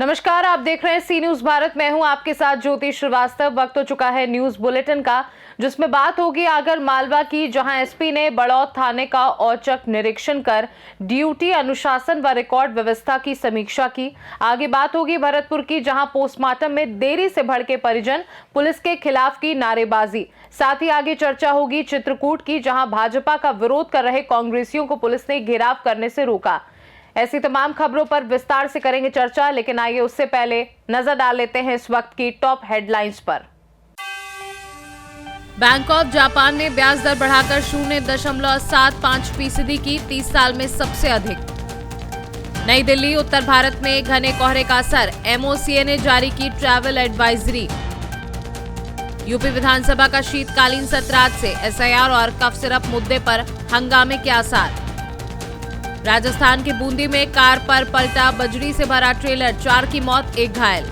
नमस्कार, आप देख रहे हैं सी न्यूज भारत। मैं हूं आपके साथ ज्योति श्रीवास्तव। वक्त हो चुका है न्यूज बुलेटिन का, जिसमें बात होगी आगर मालवा की, जहां एसपी ने बड़ौद थाने का औचक निरीक्षण कर ड्यूटी, अनुशासन व रिकॉर्ड व्यवस्था की समीक्षा की। आगे बात होगी भरतपुर की, जहां पोस्टमार्टम में देरी से भड़के परिजन, पुलिस के खिलाफ की नारेबाजी। साथ ही आगे चर्चा होगी चित्रकूट की, जहां भाजपा का विरोध कर रहे कांग्रेसियों को पुलिस ने घेराव करने से रोका। ऐसी तमाम खबरों पर विस्तार से करेंगे चर्चा, लेकिन आइए उससे पहले नजर डाल लेते हैं इस वक्त की टॉप हेडलाइंस पर। बैंक ऑफ जापान ने ब्याज दर बढ़ाकर 0.75% की, 30 साल में सबसे अधिक। नई दिल्ली, उत्तर भारत में घने कोहरे का असर, एमओसीए ने जारी की ट्रैवल एडवाइजरी। यूपी विधानसभा का शीतकालीन सत्र आज से, एसआईआर और कफ सिरप मुद्दे पर हंगामे के आसार। राजस्थान के बूंदी में कार पर पलटा बजरी से भरा ट्रेलर, 4 की मौत, 1 घायल।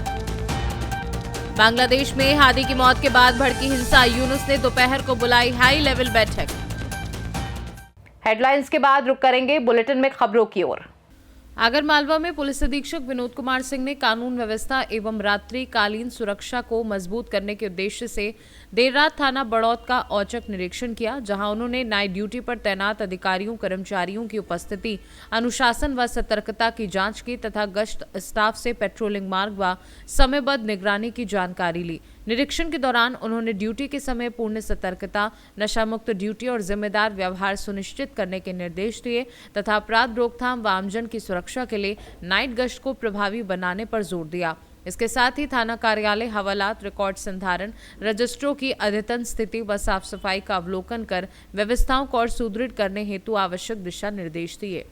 बांग्लादेश में हादी की मौत के बाद भड़की हिंसा, यूनुस ने दोपहर को बुलाई हाई लेवल बैठक। हेडलाइंस के बाद रुक करेंगे बुलेटिन में खबरों की ओर। आगर मालवा में पुलिस अधीक्षक विनोद कुमार सिंह ने कानून व्यवस्था एवं रात्रिकालीन सुरक्षा को मजबूत करने के उद्देश्य से देर रात थाना बड़ौद का औचक निरीक्षण किया, जहां उन्होंने नाइट ड्यूटी पर तैनात अधिकारियों कर्मचारियों की उपस्थिति, अनुशासन व सतर्कता की जांच की तथा गश्त स्टाफ से पेट्रोलिंग मार्ग व समयबद्ध निगरानी की जानकारी ली। निरीक्षण के दौरान उन्होंने ड्यूटी के समय पूर्ण सतर्कता, नशामुक्त ड्यूटी और जिम्मेदार व्यवहार सुनिश्चित करने के निर्देश दिए तथा अपराध रोकथाम व आमजन की सुरक्षा के लिए नाइट गश्त को प्रभावी बनाने पर जोर दिया। इसके साथ ही थाना कार्यालय, हवालात, रिकॉर्ड संधारण, रजिस्ट्रों की अद्यतन स्थिति व साफ सफाई का अवलोकन कर व्यवस्थाओं को और सुदृढ़ करने हेतु आवश्यक दिशा निर्देश दिए।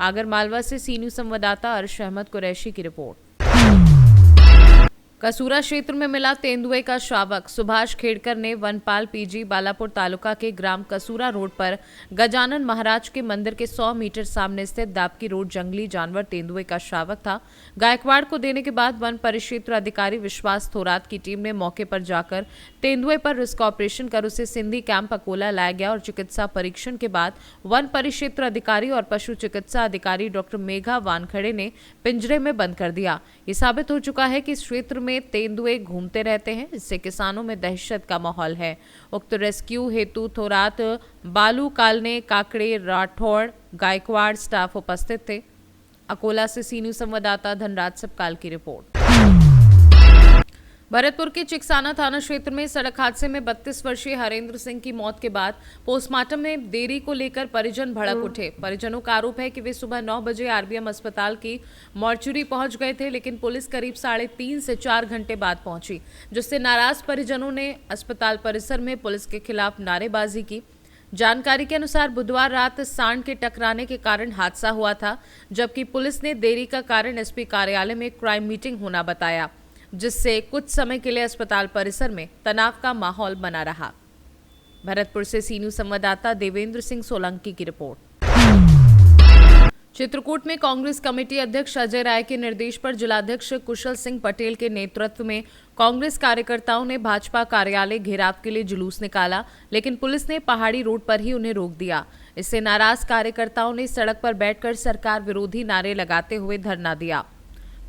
आगर मालवा से सी न्यूज संवाददाता अर्श अहमद कुरैशी की रिपोर्ट। कसूरा क्षेत्र में मिला तेंदुए का शावक। सुभाष खेड़कर ने वनपाल पीजी, बालापुर तालुका के ग्राम कसूरा रोड पर गजानन महाराज के मंदिर के 100 मीटर सामने स्थित दाबकी रोड जंगली जानवर तेंदुए का शावक था। गायकवाड़ को देने के बाद वन परिक्षेत्र अधिकारी विश्वास थोरात की टीम ने मौके पर जाकर तेंदुए पर रिस्क ऑपरेशन कर उसे सिंधी कैंप अकोला लाया गया और चिकित्सा परीक्षण के बाद वन परिक्षेत्र अधिकारी और पशु चिकित्सा अधिकारी डॉक्टर मेघा वानखड़े ने पिंजरे में बंद कर दिया। ये साबित हो चुका है कि इस क्षेत्र में तेंदुए घूमते रहते हैं, जिससे किसानों में दहशत का माहौल है। उक्त रेस्क्यू हेतु थोरात, बालू, कालने, काकड़े, राठौड़, गायकवाड़ स्टाफ उपस्थित थे। अकोला से सी न्यूज संवाददाता धनराज सबकाल की रिपोर्ट। भरतपुर के चिकसाना थाना क्षेत्र में सड़क हादसे में 32 वर्षीय हरेंद्र सिंह की मौत के बाद पोस्टमार्टम में देरी को लेकर परिजन भड़क उठे। परिजनों का आरोप है कि वे सुबह 9 बजे आरबीएम अस्पताल की मॉर्चुरी पहुंच गए थे, लेकिन पुलिस करीब 3.5 से 4 घंटे बाद पहुंची, जिससे नाराज परिजनों ने अस्पताल परिसर में पुलिस के खिलाफ नारेबाजी की। जानकारी के अनुसार बुधवार रात सांड के टकराने के कारण हादसा हुआ था, जबकि पुलिस ने देरी का कारण एसपी कार्यालय में क्राइम मीटिंग होना बताया, जिससे कुछ समय के लिए अस्पताल परिसर में तनाव का माहौल बना रहा। भरतपुर से सी न्यूज संवाददाता देवेंद्र सिंह सोलंकी की रिपोर्ट। चित्रकूट में कांग्रेस कमेटी अध्यक्ष अजय राय के निर्देश पर जिलाध्यक्ष कुशल सिंह पटेल के नेतृत्व में कांग्रेस कार्यकर्ताओं ने भाजपा कार्यालय घेराव के लिए जुलूस निकाला, लेकिन पुलिस ने पहाड़ी रोड पर ही उन्हें रोक दिया। इससे नाराज कार्यकर्ताओं ने सड़क पर बैठकर सरकार विरोधी नारे लगाते हुए धरना दिया।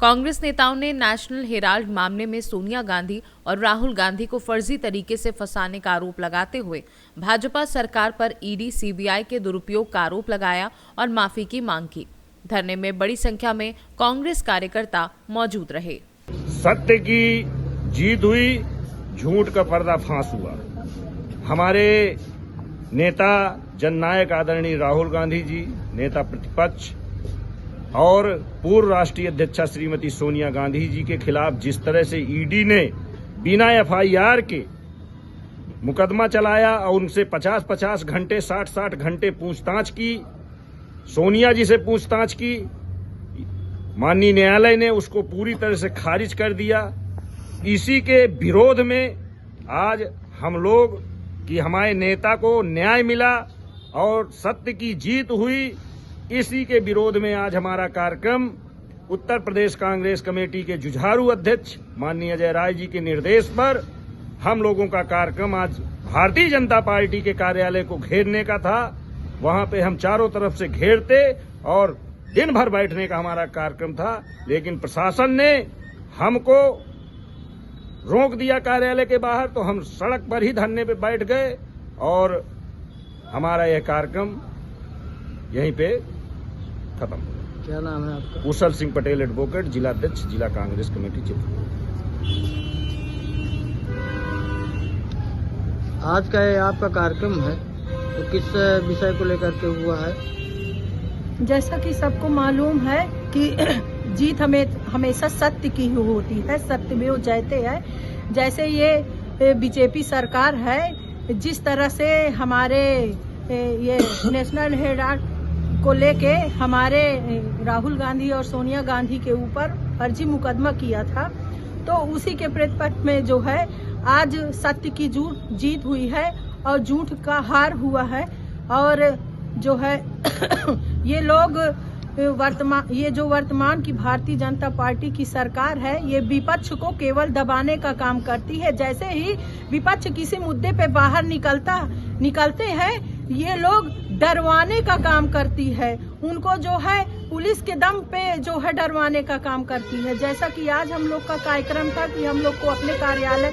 कांग्रेस नेताओं ने नेशनल हेराल्ड मामले में सोनिया गांधी और राहुल गांधी को फर्जी तरीके से फंसाने का आरोप लगाते हुए भाजपा सरकार पर ईडी, सीबीआई के दुरुपयोग का आरोप लगाया और माफी की मांग की। धरने में बड़ी संख्या में कांग्रेस कार्यकर्ता मौजूद रहे। सत्य की जीत हुई, झूठ का पर्दाफाश हुआ। हमारे नेता जननायक आदरणीय राहुल गांधी जी, नेता प्रतिपक्ष और पूर्व राष्ट्रीय अध्यक्षा श्रीमती सोनिया गांधी जी के खिलाफ जिस तरह से ईडी ने बिना एफआईआर के मुकदमा चलाया और उनसे 50-50 घंटे, 60-60 घंटे पूछताछ की, सोनिया जी से पूछताछ की, माननीय न्यायालय ने उसको पूरी तरह से खारिज कर दिया। इसी के विरोध में आज हम लोग कि हमारे नेता को न्याय मिला और सत्य की जीत हुई, इसी के विरोध में आज हमारा कार्यक्रम उत्तर प्रदेश कांग्रेस कमेटी के जुझारू अध्यक्ष माननीय अजय राय जी के निर्देश पर हम लोगों का कार्यक्रम आज भारतीय जनता पार्टी के कार्यालय को घेरने का था, वहां पे हम चारों तरफ से घेरते और दिन भर बैठने का हमारा कार्यक्रम था, लेकिन प्रशासन ने हमको रोक दिया कार्यालय के बाहर, तो हम सड़क पर ही धरने पे बैठ गए और हमारा यह कार्यक्रम यहीं पे खत्म हो गया। क्या नाम है आपका? कुशल सिंह पटेल एडवोकेट, जिला अध्यक्ष, जिला कांग्रेस कमेटी चित्रकूट। आज का ये आपका कार्यक्रम है, तो किस विषय को लेकर के हुआ है? जैसा कि सबको मालूम है कि जीत हमेशा सत्य की ही होती है, सत्यमेव जयते है। जैसे ये बीजेपी सरकार है, जिस तरह से हमारे ये नेशनल हेराल्ड को लेके हमारे राहुल गांधी और सोनिया गांधी के ऊपर फर्जी मुकदमा किया था, तो उसी के प्रतिपक्ष में जो है आज सत्य की जीत हुई है और झूठ का हार हुआ है। और जो है ये लोग वर्तमान की भारतीय जनता पार्टी की सरकार है, ये विपक्ष को केवल दबाने का काम करती है। जैसे ही विपक्ष किसी मुद्दे पे बाहर निकलते हैं, ये लोग डरवाने का काम करती है, उनको जो है पुलिस के दम पे जो है डरवाने का काम करती है। जैसा कि आज हम लोग का कार्यक्रम था कि हम लोग को अपने कार्यालय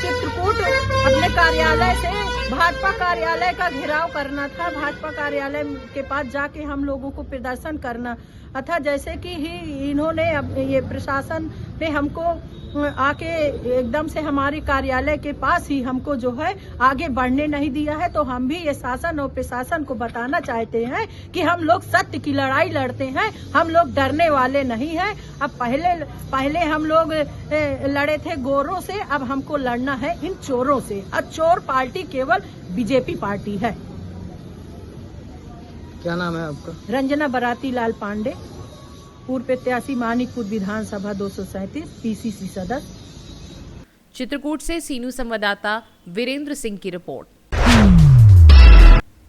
चित्रकूट, अपने कार्यालय से भाजपा कार्यालय का घेराव करना था, भाजपा कार्यालय के पास जाके हम लोगों को प्रदर्शन करना था। जैसे कि ही इन्होंने ये प्रशासन ने हमको आके एकदम से हमारे कार्यालय के पास ही हमको जो है आगे बढ़ने नहीं दिया है, तो हम भी ये शासन और प्रशासन को बताना चाहते हैं कि हम लोग सत्य की लड़ाई लड़ते हैं, हम लोग डरने वाले नहीं हैं। अब पहले हम लोग लड़े थे गोरों से, अब हमको लड़ना है इन चोरों से। और चोर पार्टी केवल बीजेपी पार्टी है। क्या नाम है आपका? रंजना बराती लाल पांडे, पूर्व प्रत्याशी मानिकपुर विधानसभा 237, पीसीसी सदस्य। चित्रकूट से सीनू संवाददाता वीरेंद्र सिंह की रिपोर्ट।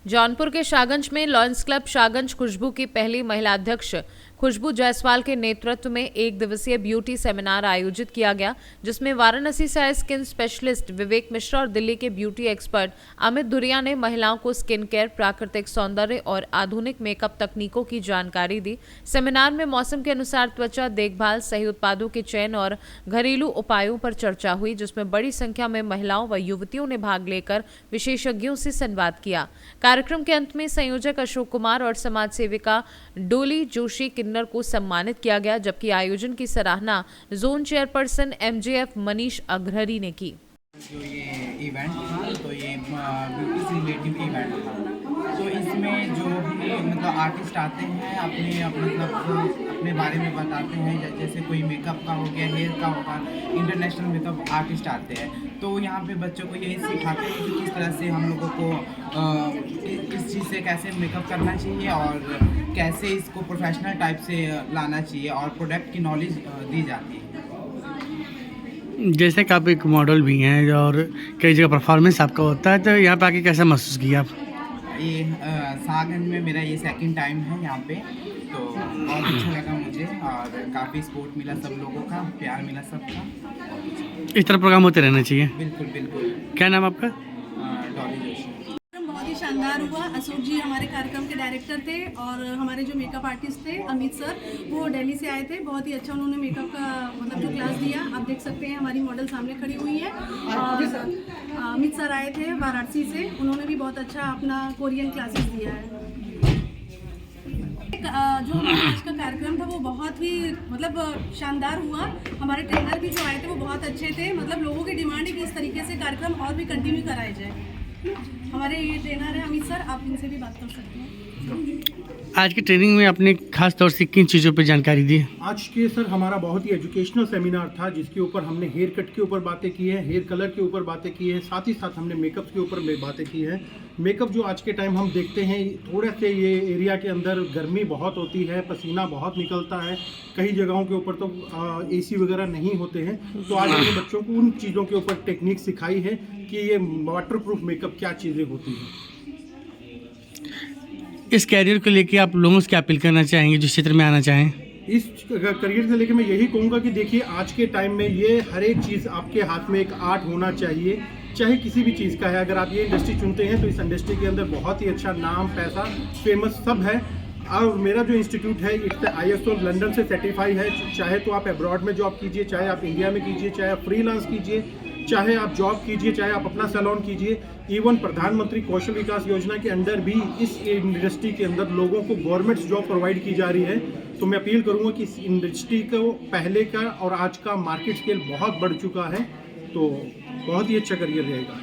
जौनपुर के शाहगंज में लॉयंस क्लब शाहगंज खुशबू की पहली महिला अध्यक्ष खुशबू जायसवाल के नेतृत्व में एक दिवसीय ब्यूटी सेमिनार आयोजित किया गया, जिसमें वाराणसी से आए स्किन स्पेशलिस्ट विवेक मिश्रा और दिल्ली के ब्यूटी एक्सपर्ट अमित धुरिया ने महिलाओं को स्किन केयर, प्राकृतिक सौंदर्य और आधुनिक मेकअप तकनीकों की जानकारी दी। सेमिनार में मौसम के अनुसार त्वचा देखभाल, सही उत्पादों के चयन और घरेलू उपायों पर चर्चा हुई, जिसमें बड़ी संख्या में महिलाओं व युवतियों ने भाग लेकर विशेषज्ञों से संवाद किया। कार्यक्रम के अंत में संयोजक अशोक कुमार और समाज सेविका डोली जोशी किन्नर को सम्मानित किया गया, जबकि आयोजन की सराहना zone chairperson MJF Manish Agrahari ने की। जो ये इवेंट था, तो ये ब्यूटी से रिलेटिव इवेंट था, तो इसमें जो भी मतलब आर्टिस्ट आते हैं अपने बारे में बताते हैं। जैसे कोई मेकअप का हो गया, हेयर का होगा, इंटरनेशनल मेकअप आर्टिस्ट आते हैं, तो यहाँ पे बच्चों को यही सिखाते हैं कि किस तरह से हम लोगों को इस चीज़ से कैसे मेकअप करना चाहिए और कैसे इसको प्रोफेशनल टाइप से लाना चाहिए, और प्रोडक्ट की नॉलेज दी जाती है। जैसे कि आप एक मॉडल भी हैं और कई जगह परफॉर्मेंस आपका होता है, तो यहाँ पे आके कैसा महसूस किया आप? ये शाहगंज में मेरा ये सेकंड टाइम है यहाँ पे, तो बहुत अच्छा लगा मुझे और काफ़ी सपोर्ट मिला, सब लोगों का प्यार मिला सबका। इस तरह प्रोग्राम होते रहना चाहिए। बिल्कुल बिल्कुल। क्या नाम आपका? डॉली जोशी। बहुत ही शानदार हुआ। अशोक जी हमारे कार्यक्रम के डायरेक्टर थे और हमारे जो मेकअप आर्टिस्ट थे अमित सर, वो दिल्ली से आए थे। बहुत ही अच्छा उन्होंने मेकअप का मतलब जो क्लास दिया, आप देख सकते हैं हमारी मॉडल सामने खड़ी हुई है। और अमित सर आए थे वाराणसी से, उन्होंने भी बहुत अच्छा अपना कोरियन क्लासेस दिया है। जो हमारा आज का कार्यक्रम था वो बहुत ही मतलब शानदार हुआ। हमारे ट्रेनर भी जो आए थे वो बहुत अच्छे थे, मतलब लोगों की डिमांड है कि इस तरीके से कार्यक्रम और भी कंटिन्यू कराए जाए। हमारे ये ट्रेनर हैं अमित सर, आप इनसे भी बात कर सकते हैं। आज की ट्रेनिंग में आपने खास तौर से किन चीज़ों पे जानकारी दी? आज के सर हमारा बहुत ही एजुकेशनल सेमिनार था, जिसके ऊपर हमने हेयर कट के ऊपर बातें की है, हेयर कलर के ऊपर बातें की है, साथ ही साथ हमने मेकअप के ऊपर बातें की है। मेकअप जो आज के टाइम हम देखते हैं, थोड़े से ये एरिया के अंदर गर्मी बहुत होती है, पसीना बहुत निकलता है, कई जगहों के ऊपर तो AC वगैरह नहीं होते हैं, तो आज हमने बच्चों को उन चीज़ों के ऊपर टेक्निक सिखाई है कि ये वाटरप्रूफ मेकअप क्या चीज़ें होती हैं। इस कैरियर को लेके आप लोगों से क्या अपील करना चाहेंगे जो क्षेत्र में आना चाहें? इस करियर से लेकर मैं यही कहूँगा कि देखिए आज के टाइम में ये हर एक चीज़ आपके हाथ में एक आर्ट होना चाहिए। चाहे किसी भी चीज़ का है। अगर आप ये इंडस्ट्री चुनते हैं तो इस इंडस्ट्री के अंदर बहुत ही अच्छा नाम, पैसा, फेमस सब है। और मेरा जो इंस्टीट्यूट है इट्स ISO लंदन से सर्टिफाई है। चाहे तो आप अब्रॉड में जॉब कीजिए, चाहे आप इंडिया में कीजिए, चाहे आप फ्रीलांस कीजिए, चाहे आप जॉब कीजिए, चाहे आप अपना सैलून कीजिए। इवन प्रधानमंत्री कौशल विकास योजना के अंडर भी इस इंडस्ट्री के अंदर लोगों को गवर्नमेंट जॉब प्रोवाइड की जा रही है। तो मैं अपील करूंगा कि इस इंडस्ट्री को पहले का और आज का मार्केट स्केल बहुत बढ़ चुका है, तो बहुत ही अच्छा करियर रहेगा।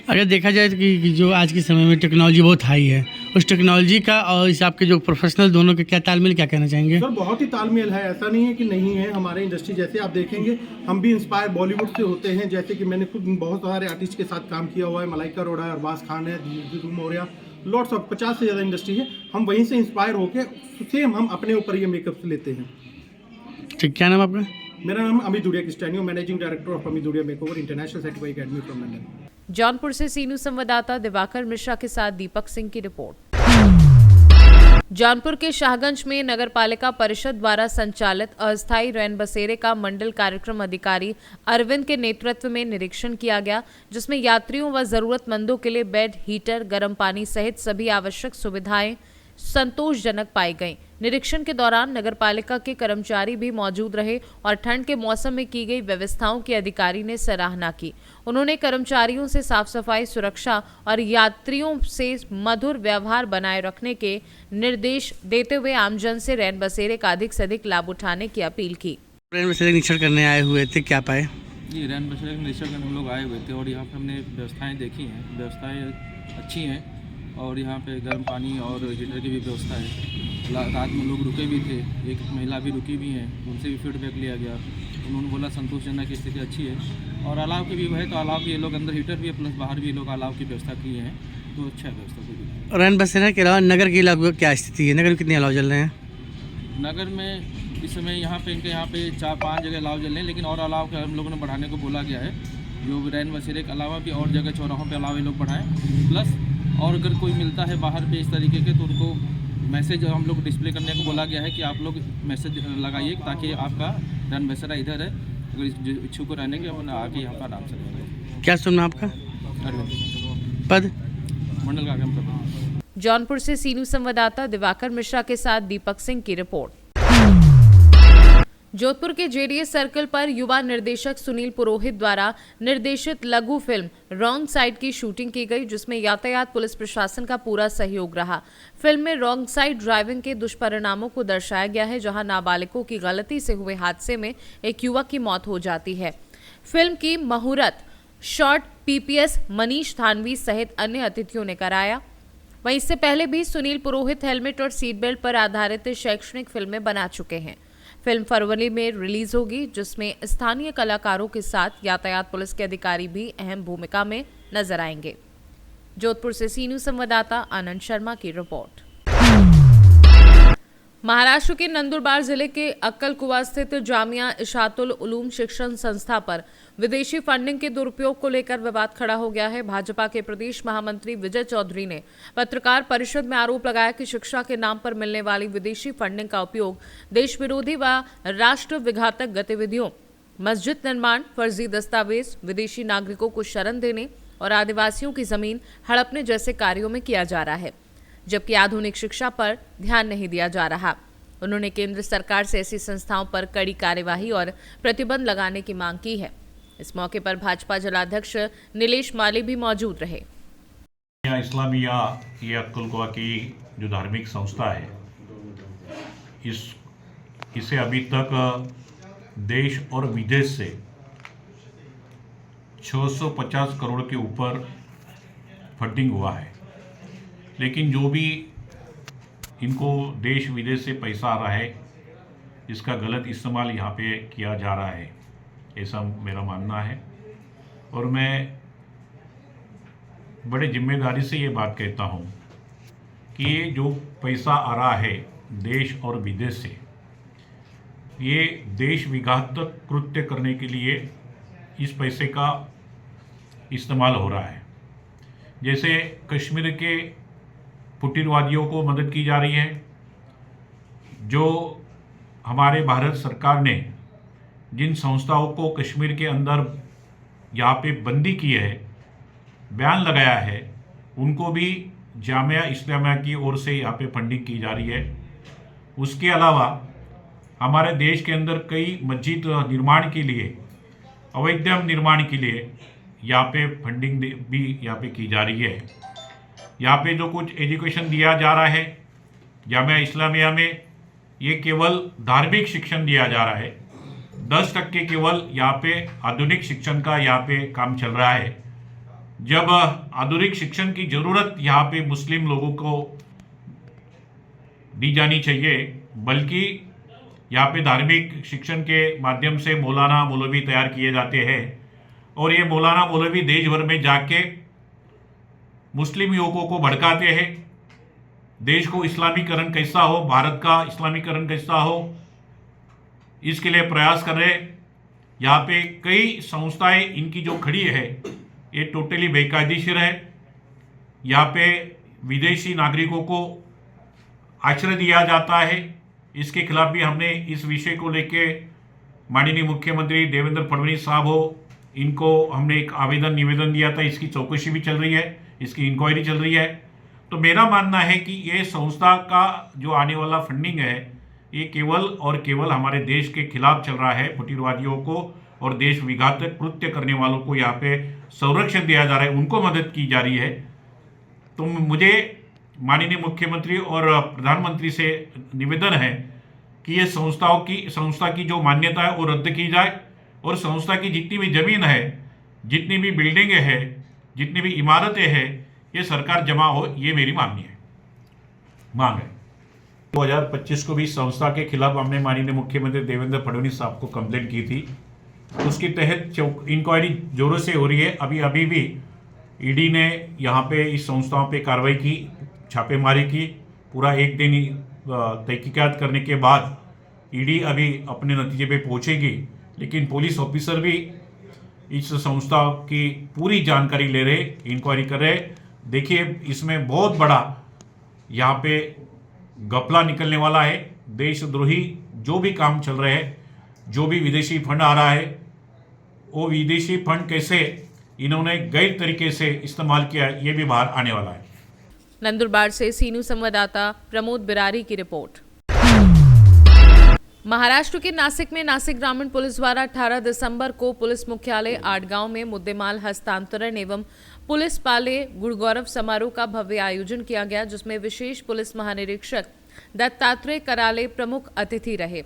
अगर देखा जाए तो कि जो आज के समय में टेक्नोलॉजी बहुत हाई है, उस टेक्नोलॉजी का और इस आपके जो प्रोफेशनल दोनों के क्या तालमेल, क्या कहना चाहेंगे? सर बहुत ही तालमेल है, ऐसा नहीं है कि नहीं है। हमारे इंडस्ट्री जैसे आप देखेंगे हम भी इंस्पायर बॉलीवुड से होते हैं। जैसे कि मैंने खुद बहुत सारे आर्टिस्ट के साथ काम किया हुआ है, मलाइका अरोड़ा है, अरबाज खान है, दिलजीत मौर्य, लॉट्स ऑफ 50 से ज़्यादा इंडस्ट्री है। हम वहीं से इंस्पायर होकर सेम हम अपने ऊपर ये मेकअप लेते हैं। ठीक, क्या नाम आपका? मेरा नाम अमित दुड़िया क्रिस्टियानियो, managing director of Amit Duria makeover international certified academy from London. Jaunpur से सीनू संवाददाता दिवाकर मिश्रा के साथ दीपक सिंह की रिपोर्ट। जौनपुर के शाहगंज में नगरपालिका परिषद द्वारा संचालित अस्थायी रैन बसेरे का मंडल कार्यक्रम अधिकारी अरविंद के नेतृत्व में निरीक्षण किया गया, जिसमें यात्रियों व जरूरतमंदों के लिए बेड, हीटर, गर्म पानी सहित सभी आवश्यक सुविधाएं संतोषजनक पाई गईं। निरीक्षण के दौरान नगरपालिका के कर्मचारी भी मौजूद रहे और ठंड के मौसम में की गई व्यवस्थाओं की अधिकारी ने सराहना की। उन्होंने कर्मचारियों से साफ सफाई, सुरक्षा और यात्रियों से मधुर व्यवहार बनाए रखने के निर्देश देते हुए आमजन से रैन बसेरे का अधिक से अधिक लाभ उठाने की अपील की। रैन बसेरे निरीक्षण करने आए हुए थे, क्या पाए? जी, रैन बसेरे का निरीक्षण करने हम लोग आए हुए थे और यहाँ पे हमने व्यवस्थाएं देखी हैं। व्यवस्थाएं अच्छी हैं और यहाँ पे गर्म पानी और हीटर की भी व्यवस्था है। रात में लोग रुके भी थे, एक महिला भी रुकी भी हैं, उनसे भी फीडबैक लिया गया। उन्होंने बोला संतोषजनक की स्थिति अच्छी है और अलाव की भी है, तो अलाव की ये लोग अंदर हीटर भी है, प्लस बाहर भी ये लोग अलाव की व्यवस्था की है, तो अच्छा है व्यवस्था कोई। रैन बसेरा के अलावा नगर के इलाके क्या स्थिति है? नगर में कितने अलाव चल रहे हैं? नगर में इस समय यहाँ पे 4-5 जगह अलाव चल रहे हैं, लेकिन और अलाव के हम लोगों ने बढ़ाने को बोला गया है। जो रैन बसेरे के अलावा भी और जगह चौराहों पर अलाव ये लोग बढ़ाएँ। प्लस और अगर कोई मिलता है बाहर पे इस तरीके के, तो उनको मैसेज हम लोग डिस्प्ले करने को बोला गया है कि आप लोग मैसेज लगाइए ताकि आपका रैन बसेरा इधर है, अगर इच्छुक रहने के अपन आके यहाँ पर आराम से रहेंगे। क्या सुनना आपका? अरविंद, पद मंडल कार्यक्रम प्रबंधक। जौनपुर से सीनू संवाददाता दिवाकर मिश्रा के साथ दीपक सिंह की रिपोर्ट। जोधपुर के JDS सर्कल पर युवा निर्देशक सुनील पुरोहित द्वारा निर्देशित लघु फिल्म रॉन्ग साइड की शूटिंग की गई, जिसमें यातायात पुलिस प्रशासन का पूरा सहयोग रहा। फिल्म में रॉन्ग साइड ड्राइविंग के दुष्परिणामों को दर्शाया गया है, जहां नाबालिगों की गलती से हुए हादसे में एक युवक की मौत हो जाती है। फिल्म की मुहूर्त शॉट PPS मनीष थानवी सहित अन्य अतिथियों ने कराया। वहीं इससे पहले भी सुनील पुरोहित हेलमेट और सीट बेल्ट पर आधारित शैक्षणिक फिल्में बना चुके हैं। फिल्म फरवरी में रिलीज होगी, जिसमें स्थानीय कलाकारों के साथ यातायात पुलिस के अधिकारी भी अहम भूमिका में नजर आएंगे। जोधपुर से सीनू संवाददाता आनंद शर्मा की रिपोर्ट। महाराष्ट्र के नंदुरबार जिले के अक्कलकुआ स्थित जामिया इशातुल उलूम शिक्षण संस्था पर विदेशी फंडिंग के दुरुपयोग को लेकर विवाद खड़ा हो गया है। भाजपा के प्रदेश महामंत्री विजय चौधरी ने पत्रकार परिषद में आरोप लगाया कि शिक्षा के नाम पर मिलने वाली विदेशी फंडिंग का उपयोग देश विरोधी व राष्ट्र विघातक गतिविधियों, मस्जिद निर्माण, फर्जी दस्तावेज, विदेशी नागरिकों को शरण देने और आदिवासियों की जमीन हड़पने जैसे कार्यों में किया जा रहा है, जबकि आधुनिक शिक्षा पर ध्यान नहीं दिया जा रहा। उन्होंने केंद्र सरकार से ऐसी संस्थाओं पर कड़ी कार्यवाही और प्रतिबंध लगाने की मांग की है। इस मौके पर भाजपा जिलाध्यक्ष नीलेश माली भी मौजूद रहे। इस्लामिया ये अक्कलकुआ की जो धार्मिक संस्था है, इसे अभी तक देश और विदेश से 650 करोड़ के ऊपर फंडिंग हुआ है, लेकिन जो भी इनको देश विदेश से पैसा आ रहा है, इसका गलत इस्तेमाल यहाँ पे किया जा रहा है, ऐसा मेरा मानना है। और मैं बड़े जिम्मेदारी से ये बात कहता हूँ कि ये जो पैसा आ रहा है देश और विदेश से, ये देश विघातक कृत्य करने के लिए इस पैसे का इस्तेमाल हो रहा है। जैसे कश्मीर के फुटीरवादियों को मदद की जा रही है, जो हमारे भारत सरकार ने जिन संस्थाओं को कश्मीर के अंदर यहाँ पे बंदी की है, बैन लगाया है, उनको भी जामिया इस्लामिया की ओर से यहाँ पे फंडिंग की जा रही है। उसके अलावा हमारे देश के अंदर कई मस्जिद निर्माण के लिए, अवैध निर्माण के लिए यहाँ पे फंडिंग भी यहाँ पे की जा रही है। यहाँ पे जो कुछ एजुकेशन दिया जा रहा है जामिया इस्लामिया में, ये केवल धार्मिक शिक्षण दिया जा रहा है। 10% केवल यहाँ पे आधुनिक शिक्षण का यहाँ पे काम चल रहा है। जब आधुनिक शिक्षण की ज़रूरत यहाँ पे मुस्लिम लोगों को दी जानी चाहिए, बल्कि यहाँ पे धार्मिक शिक्षण के माध्यम से मौलाना मौलवी तैयार किए जाते हैं और ये मौलाना मौलवी देश भर में जाके मुस्लिम युवकों को भड़काते हैं। देश को इस्लामीकरण कैसा हो, भारत का इस्लामीकरण कैसा हो, इसके लिए प्रयास कर रहे। यहाँ पे कई संस्थाएं इनकी जो खड़ी है ये टोटली बेकायदेशीर है। यहाँ पे विदेशी नागरिकों को आश्रय दिया जाता है। इसके खिलाफ भी हमने इस विषय को लेके माननीय मुख्यमंत्री देवेंद्र फडणवीस साहब हो, इनको हमने एक आवेदन निवेदन दिया था। इसकी चौकसी भी चल रही है, इसकी इंक्वायरी चल रही है। तो मेरा मानना है कि ये संस्था का जो आने वाला फंडिंग है ये केवल और केवल हमारे देश के खिलाफ चल रहा है। फुटीरवादियों को और देश विघातक कृत्य करने वालों को यहाँ पे संरक्षण दिया जा रहा है, उनको मदद की जा रही है। तो मुझे माननीय मुख्यमंत्री और प्रधानमंत्री से निवेदन है कि ये संस्था की जो मान्यता है वो रद्द की जाए और संस्था की जितनी भी जमीन है, जितनी भी बिल्डिंगें हैं, जितनी भी इमारतें हैं, ये सरकार जमा हो, ये मेरी मांग है। 2025 को भी संस्था के खिलाफ हमने माननीय मुख्यमंत्री देवेंद्र फडणवीस साहब को कंप्लेंट की थी। उसके तहत इंक्वायरी जोरों से हो रही है। अभी भी ईडी ने यहाँ पे इस संस्थाओं पे कार्रवाई की, छापेमारी की। पूरा एक दिन तहकीकात करने के बाद ईडी अभी अपने नतीजे पे पहुँचेगी, लेकिन पुलिस ऑफिसर भी इस संस्था की पूरी जानकारी ले रहे, इंक्वायरी कर रहे। देखिए, इसमें बहुत बड़ा यहाँ पे घपला निकलने वाला है। देशद्रोही जो भी काम चल रहे हैं, जो भी विदेशी फंड आ रहा है, वो विदेशी फंड कैसे इन्होंने गैर तरीके से इस्तेमाल किया, ये भी बाहर आने वाला है। नंदुरबार से सीनू संवाददाता प्रमोद बिरारी की रिपोर्ट। महाराष्ट्र के नासिक में नासिक ग्रामीण पुलिस द्वारा 18 दिसंबर को पुलिस मुख्यालय आडगांव में मुद्देमाल हस्तांतरण एवं पुलिस पाले गुणगौरव समारोह का भव्य आयोजन किया गया, जिसमें विशेष पुलिस महानिरीक्षक दत्तात्रेय कराले प्रमुख अतिथि रहे।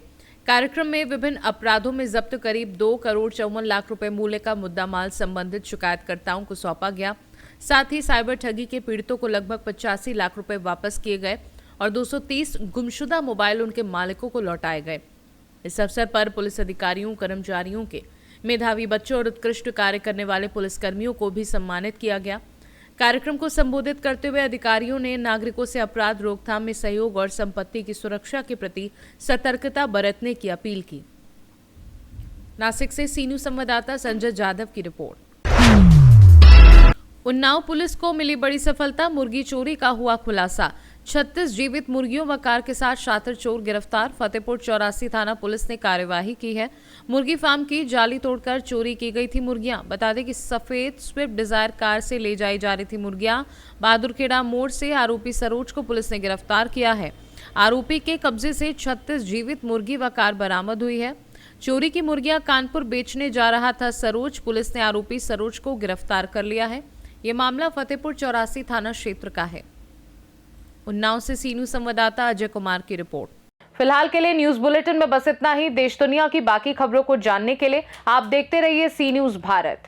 कार्यक्रम में विभिन्न अपराधों में जब्त करीब 2,54,00,000 रुपए मूल्य का मुद्दामाल संबंधित शिकायतकर्ताओं को सौंपा गया। साथ ही साइबर ठगी के पीड़ितों को लगभग 85 लाख रुपए वापस किए गए और 230 गुमशुदा मोबाइल उनके मालिकों को लौटाए गए। इस अवसर पर पुलिस अधिकारियों, कर्मचारियों के मेधावी बच्चों और उत्कृष्ट कार्य करने वाले पुलिसकर्मियों को भी सम्मानित किया गया। कार्यक्रम को संबोधित करते हुए अधिकारियों ने नागरिकों से अपराध रोकथाम में सहयोग और संपत्ति की सुरक्षा के प्रति सतर्कता बरतने की अपील की। नासिक से सीनू संवाददाता संजय जाधव की रिपोर्ट। उन्नाव पुलिस को मिली बड़ी सफलता, मुर्गी चोरी का हुआ खुलासा। 36 जीवित मुर्गियों व कार के साथ शातिर चोर गिरफ्तार। फतेहपुर 84 थाना पुलिस ने कार्यवाही की है। मुर्गी फार्म की जाली तोड़कर चोरी की गई थी मुर्गियां। बता दें कि सफेद स्विफ्ट डिजायर कार से ले जाई जा रही थी मुर्गियां। बहादुरखेड़ा मोड़ से आरोपी सरोज को पुलिस ने गिरफ्तार किया है। आरोपी के कब्जे से 36 जीवित मुर्गी व कार बरामद हुई है। चोरी की मुर्गियां कानपुर बेचने जा रहा था सरोज। पुलिस ने आरोपी सरोज को गिरफ्तार कर लिया है। ये मामला फतेहपुर 84 थाना क्षेत्र का है। उन्नाव से सीनू संवाददाता अजय कुमार की रिपोर्ट। फिलहाल के लिए न्यूज बुलेटिन में बस इतना ही। देश दुनिया की बाकी खबरों को जानने के लिए आप देखते रहिए सी न्यूज भारत।